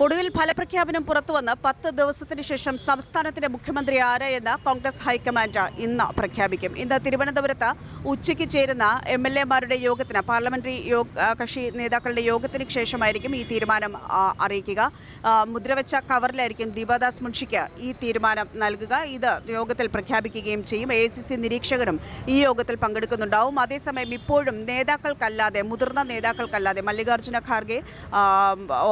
ഒടുവിൽ ഫലപ്രഖ്യാപനം പുറത്തുവന്ന് 10 ദിവസത്തിന് ശേഷം സംസ്ഥാനത്തിന്റെ മുഖ്യമന്ത്രി ആര് എന്ന് കോൺഗ്രസ് ഹൈക്കമാൻഡ് ഇന്ന് പ്രഖ്യാപിക്കും. ഇന്ന് തിരുവനന്തപുരത്ത് ഉച്ചയ്ക്ക് ചേരുന്ന MLA-മാരുടെ യോഗത്തിന്, പാർലമെന്ററി കക്ഷി നേതാക്കളുടെ യോഗത്തിന് ശേഷമായിരിക്കും ഈ തീരുമാനം അറിയിക്കുക. മുദ്രവെച്ച കവറിലായിരിക്കും ദീപാദാസ് മുൻഷിക്ക് ഈ തീരുമാനം നൽകുക. ഇത് യോഗത്തിൽ പ്രഖ്യാപിക്കുകയും ചെയ്യും. AICC നിരീക്ഷകരും ഈ യോഗത്തിൽ പങ്കെടുക്കുന്നുണ്ടാവും. അതേസമയം ഇപ്പോഴും നേതാക്കൾക്കല്ലാതെ, മുതിർന്ന നേതാക്കൾക്കല്ലാതെ, മല്ലികാർജ്ജുന ഖാർഗെ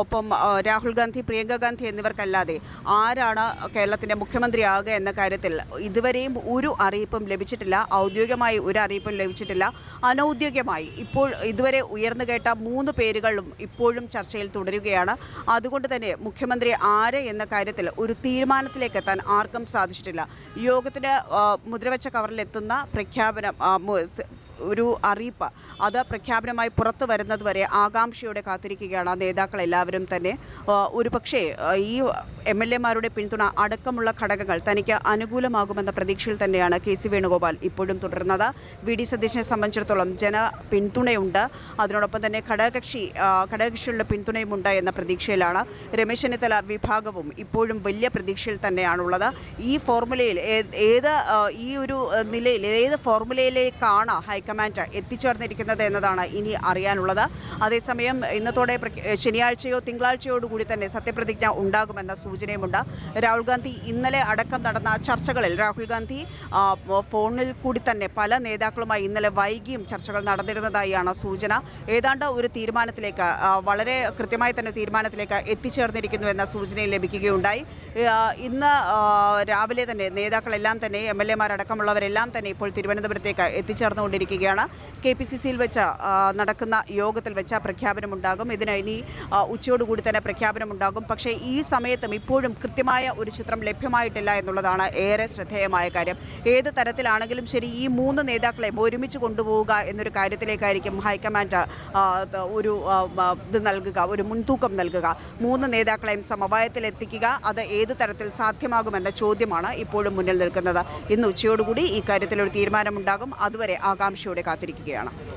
ഒപ്പം രാഹുൽ ഗാന്ധി, പ്രിയങ്ക ഗാന്ധി എന്നിവർക്കല്ലാതെ ആരാണ് കേരളത്തിൻ്റെ മുഖ്യമന്ത്രിയാകുക എന്ന കാര്യത്തിൽ ഇതുവരെയും ഒരു അറിയിപ്പും ലഭിച്ചിട്ടില്ല. ഔദ്യോഗികമായി ഒരു അറിയിപ്പും ലഭിച്ചിട്ടില്ല. അനൗദ്യോഗികമായി ഇപ്പോൾ ഇതുവരെ ഉയർന്നു കേട്ട 3 പേരുകളും ഇപ്പോഴും ചർച്ചയിൽ തുടരുകയാണ്. അതുകൊണ്ട് തന്നെ മുഖ്യമന്ത്രി ആര് എന്ന കാര്യത്തിൽ ഒരു തീരുമാനത്തിലേക്ക് എത്താൻ ആർക്കും സാധിച്ചിട്ടില്ല. യോഗത്തിന് മുദ്രവെച്ച കവറിലെത്തുന്ന പ്രഖ്യാപനം, ഒരു അറിയിപ്പ്, അത് പ്രഖ്യാപനമായി പുറത്തു വരുന്നതുവരെ ആകാംക്ഷയോടെ കാത്തിരിക്കുകയാണ് നേതാക്കളെല്ലാവരും തന്നെ. ഒരുപക്ഷേ ഈ MLA-മാരുടെ പിന്തുണ അടക്കമുള്ള ഘടകങ്ങൾ തനിക്ക് അനുകൂലമാകുമെന്ന പ്രതീക്ഷയിൽ തന്നെയാണ് KC വേണുഗോപാൽ ഇപ്പോഴും തുടരുന്നത്. VD സതീശനെ സംബന്ധിച്ചിടത്തോളം പിന്തുണയുണ്ട്. അതിനോടൊപ്പം തന്നെ ഘടകകക്ഷികളുടെ പിന്തുണയുമുണ്ട് എന്ന പ്രതീക്ഷയിലാണ്. രമേശ് ചെന്നിത്തല വിഭാഗവും ഇപ്പോഴും വലിയ പ്രതീക്ഷയിൽ തന്നെയാണുള്ളത്. ഈ ഫോർമുലയിൽ ഈ ഒരു നിലയിൽ ഏത് ഫോർമുലയിലേക്കാണ് ഹൈക്കമാൻഡ് എത്തിച്ചേർന്നിരിക്കുന്നത് എന്നതാണ് ഇനി അറിയാനുള്ളത്. അതേസമയം ഇന്നത്തോടെ ശനിയാഴ്ചയോ തിങ്കളാഴ്ചയോടുകൂടി തന്നെ സത്യപ്രതിജ്ഞ ഉണ്ടാകുമെന്ന സൂചനയുമുണ്ട്. രാഹുൽ ഗാന്ധി ഇന്നലെ അടക്കം നടന്ന ചർച്ചകളിൽ രാഹുൽ ഗാന്ധി ഫോണിൽ കൂടി തന്നെ പല നേതാക്കളുമായി ഇന്നലെ വൈകിയും ചർച്ചകൾ നടന്നിരുന്നതായാണ് സൂചന. ഏതാണ്ട് ഒരു തീരുമാനത്തിലേക്ക്, വളരെ കൃത്യമായി തന്നെ തീരുമാനത്തിലേക്ക് എത്തിച്ചേർന്നിരിക്കുന്നു എന്ന സൂചനയും ലഭിക്കുകയുണ്ടായി. ഇന്ന് രാവിലെ തന്നെ നേതാക്കളെല്ലാം തന്നെ, MLA-മാരടക്കമുള്ളവരെല്ലാം തന്നെ ഇപ്പോൾ തിരുവനന്തപുരത്തേക്ക് എത്തിച്ചേർന്നുകൊണ്ടിരിക്കുകയാണ്. KPCC-യിൽ വെച്ച് നടക്കുന്ന യോഗത്തിൽ വെച്ച പ്രഖ്യാപനമുണ്ടാകും. ഇതിന് ഇനി ഉച്ചയോടുകൂടി തന്നെ പ്രഖ്യാപനമുണ്ടാകും. പക്ഷേ ഈ സമയത്തും ഇപ്പോഴും കൃത്യമായ ഒരു ചിത്രം ലഭ്യമായിട്ടില്ല എന്നുള്ളതാണ് ഏറെ ശ്രദ്ധേയമായ കാര്യം. ഏത് തരത്തിലാണെങ്കിലും ശരി, ഈ 3 നേതാക്കളെ ഒരുമിച്ച് കൊണ്ടുപോവുക എന്നൊരു കാര്യത്തിലേക്കായിരിക്കും ഹൈക്കമാൻഡ് ഒരു ഇത് നൽകുക, ഒരു മുൻതൂക്കം നൽകുക. 3 നേതാക്കളെയും സമവായത്തിലെത്തിക്കുക, അത് ഏത് തരത്തിൽ സാധ്യമാകുമെന്ന ചോദ്യമാണ് ഇപ്പോഴും മുന്നിൽ നിൽക്കുന്നത്. ഇന്ന് ഉച്ചയോടുകൂടി ഈ കാര്യത്തിൽ ഒരു തീരുമാനമുണ്ടാകും. അതുവരെ ആകാംക്ഷയോടെ കാത്തിരിക്കുകയാണ്.